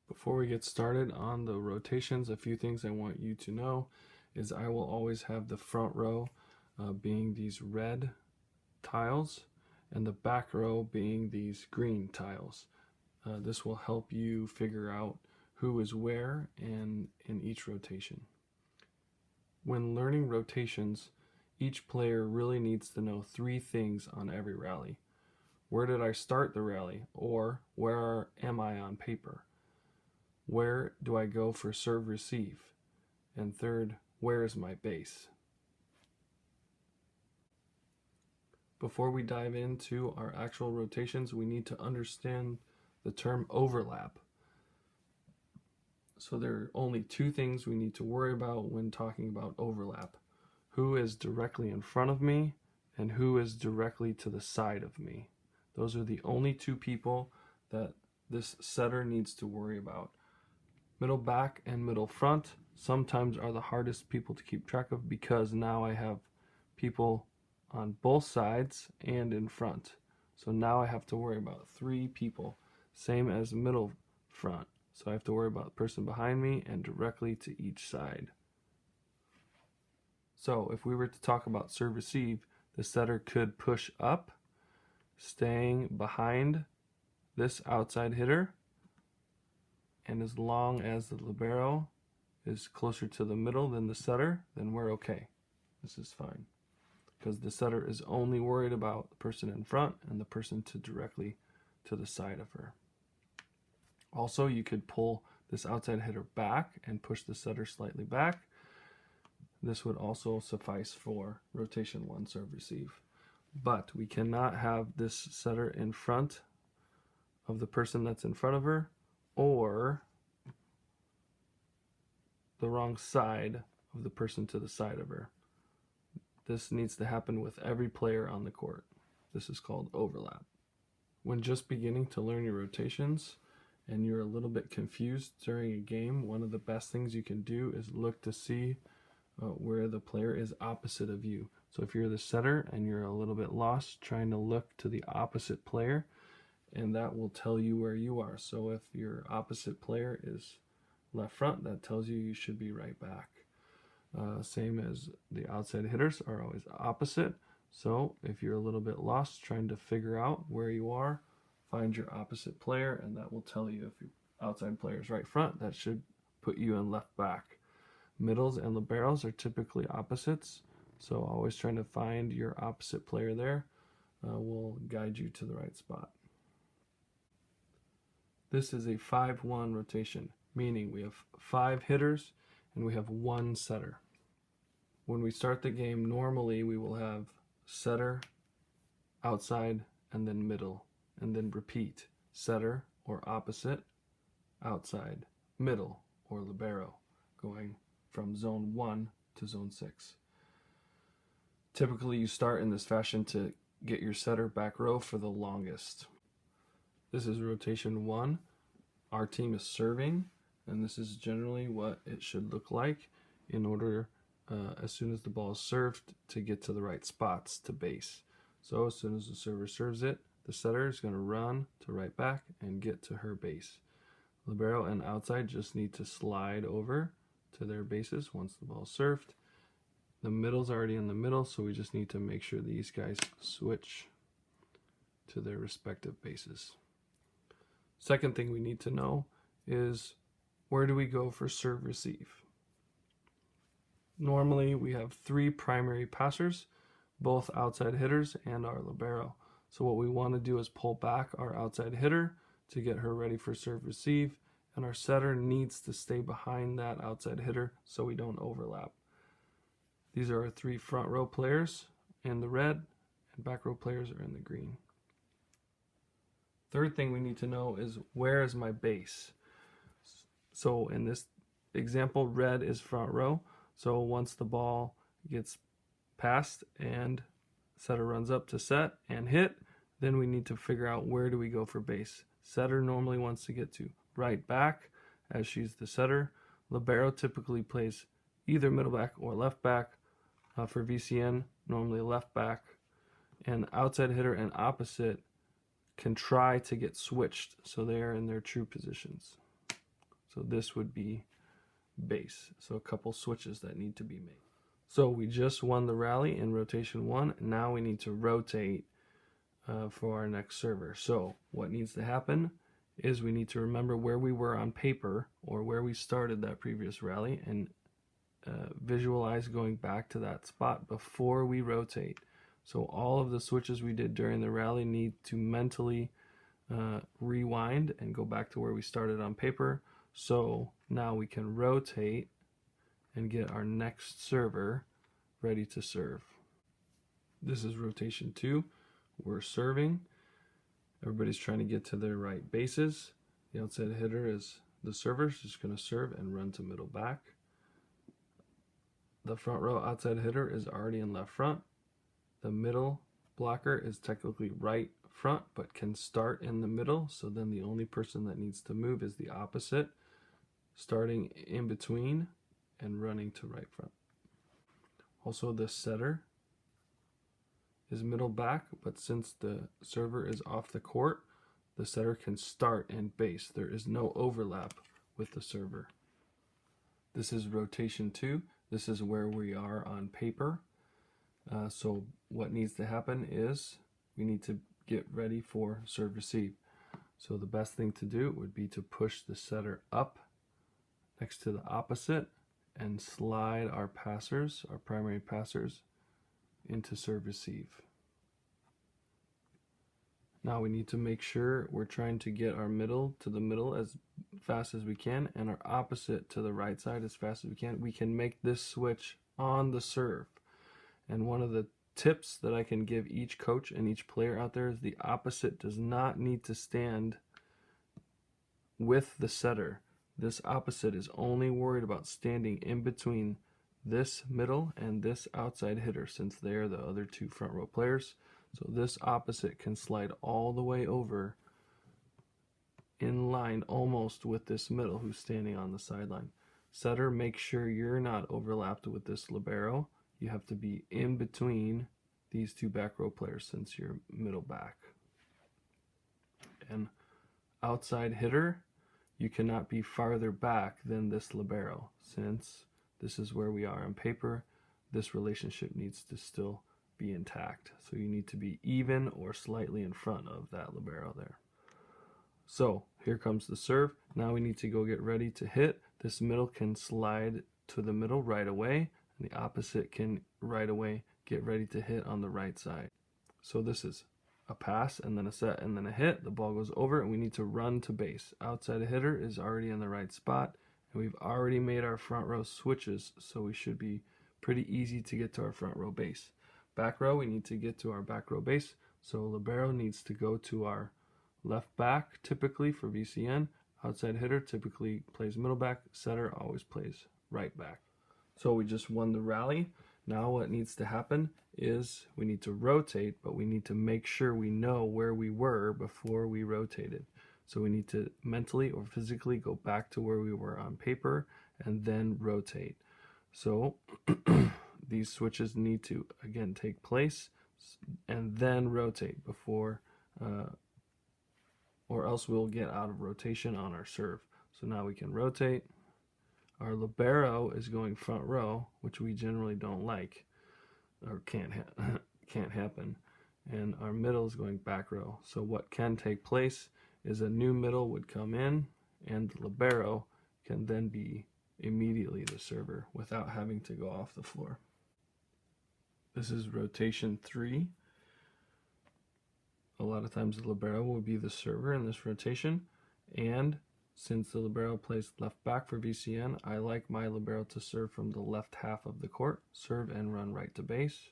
Before we get started on the rotations, a few things I want you to know is I will always have the front row being these red tiles and the back row being these green tiles. This will help you figure out who is where and in each rotation. When learning rotations, each player really needs to know three things on every rally. Where did I start the rally? Or where am I on paper? Where do I go for serve receive? And third, where is my base? Before we dive into our actual rotations, we need to understand the term overlap. So there are only two things we need to worry about when talking about overlap. Who is directly in front of me and who is directly to the side of me. Those are the only two people that this setter needs to worry about. Middle back and middle front sometimes are the hardest people to keep track of because now I have people on both sides and in front. So now I have to worry about three people, same as middle front. So I have to worry about the person behind me and directly to each side. So if we were to talk about serve receive, the setter could push up, staying behind this outside hitter, and as long as the libero is closer to the middle than the setter, then we're okay. This is fine. Because the setter is only worried about the person in front and the person directly to the side of her. Also, you could pull this outside hitter back and push the setter slightly back. This would also suffice for rotation 1 serve receive. But we cannot have this setter in front of the person that's in front of her, or the wrong side of the person to the side of her. This needs to happen with every player on the court. This is called overlap. When just beginning to learn your rotations and you're a little bit confused during a game, one of the best things you can do is look to see where the player is opposite of you. So if you're the setter and you're a little bit lost, trying to look to the opposite player, and that will tell you where you are. So if your opposite player is left front, that tells you should be right back. Same as the outside hitters are always opposite. So if you're a little bit lost trying to figure out where you are, find your opposite player, and that will tell you if your outside player is right front, that should put you in left back. Middles and liberos are typically opposites, so always trying to find your opposite player there will guide you to the right spot. This is a 5-1 rotation, meaning we have 5 hitters and we have 1 setter. When we start the game, normally we will have setter, outside, and then middle, and then repeat setter or opposite, outside, middle, or libero, going from zone 1 to zone 6. Typically you start in this fashion to get your setter back row for the longest. This is rotation 1. Our team is serving, and this is generally what it should look like in order, as soon as the ball is served, to get to the right spots to base. So as soon as the server serves it, the setter is going to run to right back and get to her base. Libero and outside just need to slide over to their bases once the ball is served. The middle's already in the middle, so we just need to make sure these guys switch to their respective bases. Second thing we need to know is, where do we go for serve receive? Normally we have 3 primary passers, both outside hitters and our libero. So what we want to do is pull back our outside hitter to get her ready for serve receive, and our setter needs to stay behind that outside hitter so we don't overlap. These are our 3 front row players in the red, and back row players are in the green. Third thing we need to know is, where is my base? So in this example, red is front row. So once the ball gets passed and setter runs up to set and hit, then we need to figure out, where do we go for base. Setter normally wants to get to right back, as she's the setter. Libero typically plays either middle back or left back. For VCN, normally left back. And outside hitter and opposite can try to get switched so they are in their true positions. So this would be base. So a couple switches that need to be made. So we just won the rally in rotation 1. Now we need to rotate for our next server. So what needs to happen is we need to remember where we were on paper or where we started that previous rally and visualize going back to that spot before we rotate. So all of the switches we did during the rally need to mentally rewind and go back to where we started on paper. So now we can rotate and get our next server ready to serve. This is rotation 2. We're serving. Everybody's trying to get to their right bases. The outside hitter is the server, just going to serve and run to middle back. The front row outside hitter is already in left front. The middle blocker is technically right front, but can start in the middle. So then the only person that needs to move is the opposite, starting in between and running to right front. Also, the setter is middle back, but since the server is off the court, the setter can start and base. There is no overlap with the server. This is rotation 2. This is where we are on paper. So what needs to happen is we need to get ready for serve receive. So the best thing to do would be to push the setter up next to the opposite and slide our passers, our primary passers, into serve receive. Now we need to make sure we're trying to get our middle to the middle as fast as we can and our opposite to the right side as fast as we can. We can make this switch on the serve. And one of the tips that I can give each coach and each player out there is the opposite does not need to stand with the setter. This opposite is only worried about standing in between this middle and this outside hitter, since they are the other two front row players. So this opposite can slide all the way over in line almost with this middle who's standing on the sideline. Setter, make sure you're not overlapped with this libero. You have to be in between these two back row players since you're middle back. And outside hitter, you cannot be farther back than this libero. Since this is where we are on paper, this relationship needs to still be intact. So you need to be even or slightly in front of that libero there. So here comes the serve. Now we need to go get ready to hit. This middle can slide to the middle right away, and the opposite can right away get ready to hit on the right side. So this is a pass and then a set and then a hit. The ball goes over and we need to run to base. Outside hitter is already in the right spot, and we've already made our front row switches, so we should be pretty easy to get to our front row base. Back row, we need to get to our back row base. So libero needs to go to our left back typically for VCN. Outside hitter typically plays middle back. Setter always plays right back. So we just won the rally. Now what needs to happen is we need to rotate, but we need to make sure we know where we were before we rotated. So we need to mentally or physically go back to where we were on paper and then rotate. So these switches need to again take place and then rotate before or else we'll get out of rotation on our serve. So now we can rotate. Our libero is going front row, which we generally don't like or can't happen. And our middle is going back row. So what can take place is a new middle would come in and the libero can then be immediately the server without having to go off the floor. This is rotation 3. A lot of times the libero will be the server in this rotation, and since the libero plays left back for VCN, I like my libero to serve from the left half of the court, serve and run right to base.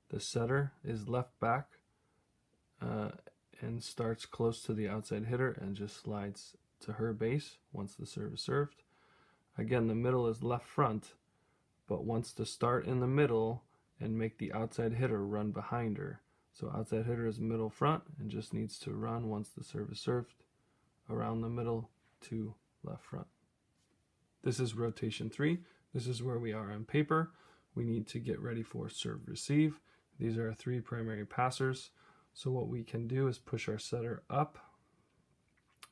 The setter is left back and starts close to the outside hitter and just slides to her base once the serve is served. Again, the middle is left front, but wants to start in the middle and make the outside hitter run behind her. So outside hitter is middle front and just needs to run once the serve is served around the middle to left front. This is rotation 3. This is where we are on paper. We need to get ready for serve receive. These are our 3 primary passers. So what we can do is push our setter up,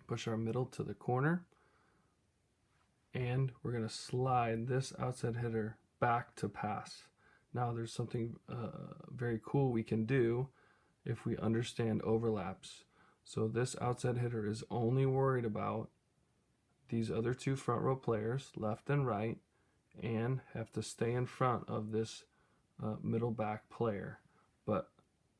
push our middle to the corner, and we're going to slide this outside hitter back to pass. Now there's something very cool we can do if we understand overlaps. So this outside hitter is only worried about these other two front row players, left and right, and have to stay in front of this middle back player. But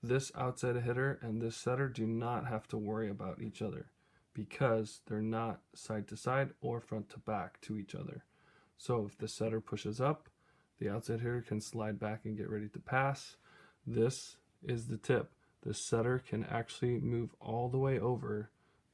this outside hitter and this setter do not have to worry about each other because they're not side to side or front to back to each other. So if the setter pushes up, the outside hitter can slide back and get ready to pass. This is the tip. The setter can actually move all the way over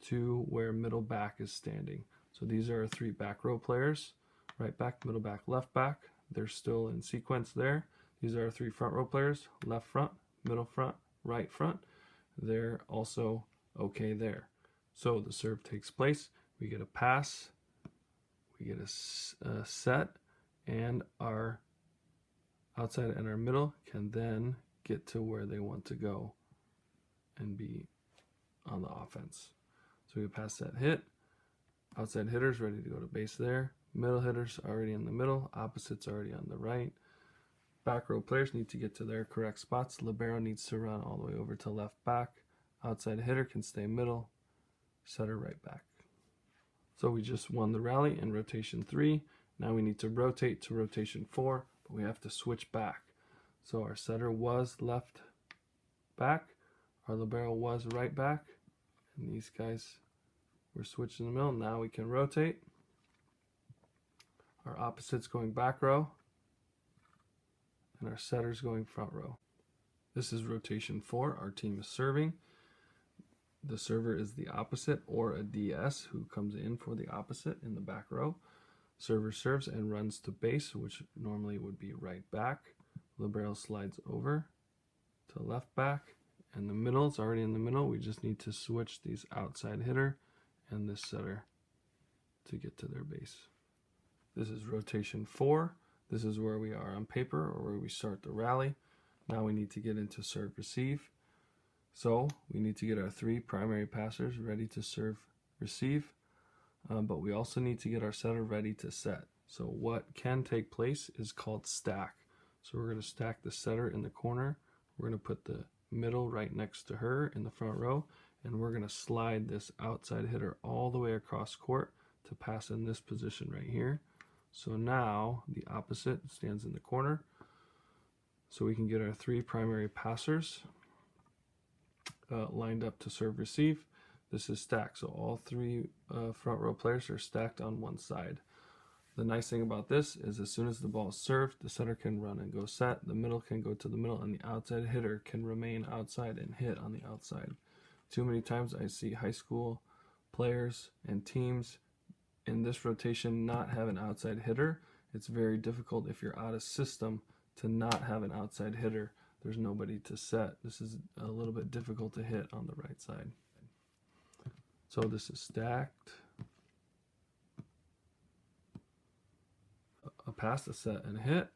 to where middle back is standing. So these are our three back row players, right back, middle back, left back. They're still in sequence there. These are our three front row players, left front, middle front, right front. They're also okay there. So the serve takes place. We get a pass, we get a set, and our outside and our middle can then get to where they want to go and be on the offense. So we pass that hit. Outside hitters ready to go to base there. Middle hitters already in the middle. Opposites already on the right. Back row players need to get to their correct spots. Libero needs to run all the way over to left back. Outside hitter can stay middle. Setter right back. So we just won the rally in rotation 3. Now we need to rotate to rotation 4, but we have to switch back. So our setter was left back. Our libero was right back. And these guys were switched in the middle. Now we can rotate. Our opposites going back row. And our setters going front row. This is rotation 4. Our team is serving. The server is the opposite or a DS who comes in for the opposite in the back row. Server serves and runs to base, which normally would be right back. Libero slides over to left back. And the middle is already in the middle. We just need to switch these outside hitter and this setter to get to their base. This is rotation 4. This is where we are on paper or where we start the rally. Now we need to get into serve receive. So we need to get our 3 primary passers ready to serve receive. But we also need to get our setter ready to set. So what can take place is called stack. So we're going to stack the setter in the corner. We're going to put the middle right next to her in the front row. And we're going to slide this outside hitter all the way across court to pass in this position right here. So now the opposite stands in the corner. So we can get our 3 primary passers lined up to serve receive. This is stacked. So all 3 front row players are stacked on one side. The nice thing about this is as soon as the ball is served, the setter can run and go set, the middle can go to the middle, and the outside hitter can remain outside and hit on the outside. Too many times I see high school players and teams in this rotation not have an outside hitter. It's very difficult if you're out of system to not have an outside hitter. There's nobody to set. This is a little bit difficult to hit on the right side. So this is stacked. A pass, a set, and a hit.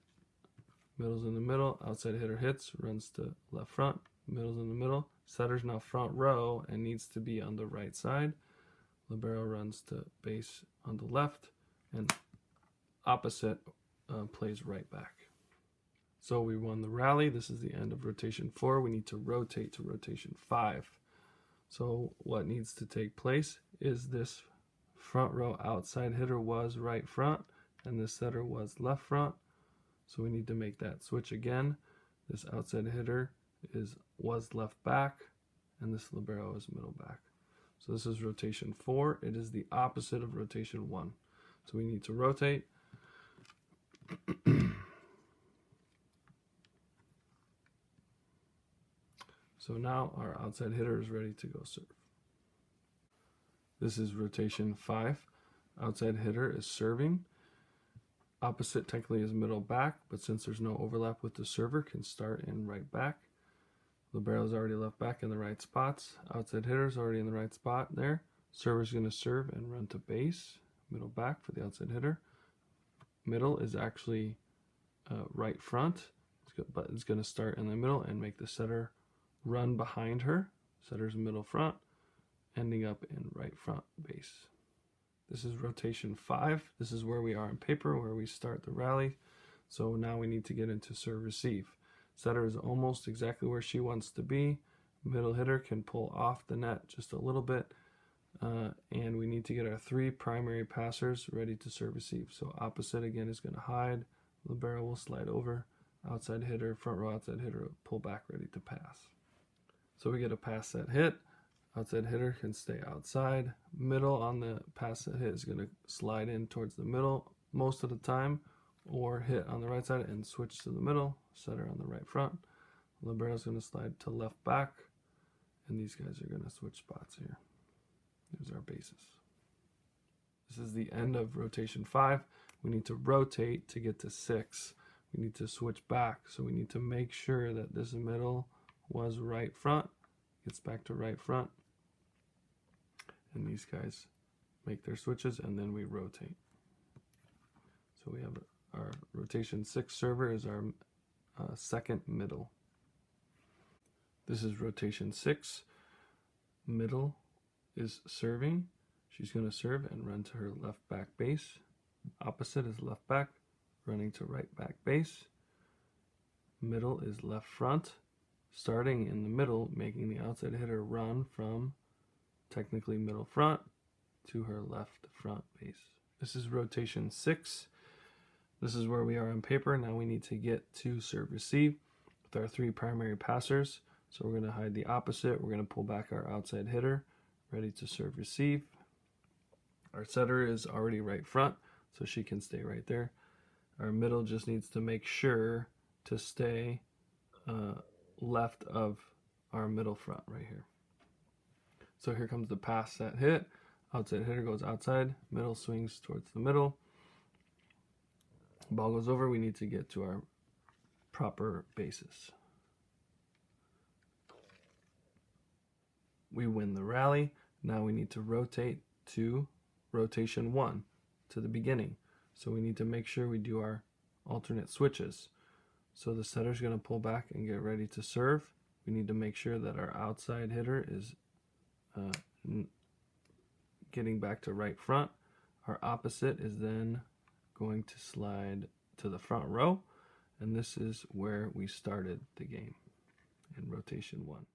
Middle's in the middle. Outside hitter hits, runs to left front. Middle's in the middle. Setter's now front row and needs to be on the right side. Libero runs to base on the left. And opposite plays right back. So we won the rally. This is the end of rotation 4. We need to rotate to rotation 5. So what needs to take place is this front row outside hitter was right front and this setter was left front. So we need to make that switch again. This outside hitter was left back and this libero is middle back. So this is rotation 4. It is the opposite of rotation 1. So we need to rotate. So now our outside hitter is ready to go serve. This is rotation 5. Outside hitter is serving. Opposite technically is middle back, but since there's no overlap with the server, can start in right back. Libero is already left back in the right spots. Outside hitter is already in the right spot there. Server's going to serve and run to base. Middle back for the outside hitter. Middle is actually right front, but it's going to start in the middle and make the setter run behind her. Setter's middle front, ending up in right front base. This is rotation 5. This is where we are on paper, where we start the rally. So now we need to get into serve receive. Setter is almost exactly where she wants to be. Middle hitter can pull off the net just a little bit. And we need to get our 3 primary passers ready to serve receive. So opposite again is going to hide. Libero will slide over. Outside hitter, front row outside hitter, pull back ready to pass. So we get a pass set hit. Outside hitter can stay outside. Middle on the pass set hit is going to slide in towards the middle most of the time, or hit on the right side and switch to the middle. Setter on the right front. Libero is going to slide to left back, and these guys are going to switch spots here. There's our bases. This is the end of rotation 5. We need to rotate to get to 6. We need to switch back, so we need to make sure that this middle was right front. Gets back to right front. And these guys make their switches, and then we rotate. So we have our rotation 6 server is our second middle. This is rotation 6. Middle is serving. She's going to serve and run to her left back base. Opposite is left back, running to right back base. Middle is left front, starting in the middle, making the outside hitter run from technically middle front to her left front base. This is rotation 6. This is where we are on paper. Now we need to get to serve receive with our 3 primary passers. So we're going to hide the opposite. We're going to pull back our outside hitter, ready to serve receive. Our setter is already right front, so she can stay right there. Our middle just needs to make sure to stay left of our middle front right here. So here comes the pass set hit. Outside hitter goes outside. Middle swings towards the middle. Ball goes over. We need to get to our proper bases. We win the rally. Now we need to rotate to rotation 1 to the beginning. So we need to make sure we do our alternate switches. So the setter's going to pull back and get ready to serve. We need to make sure that our outside hitter is getting back to right front. Our opposite is then going to slide to the front row. And this is where we started the game in rotation 1.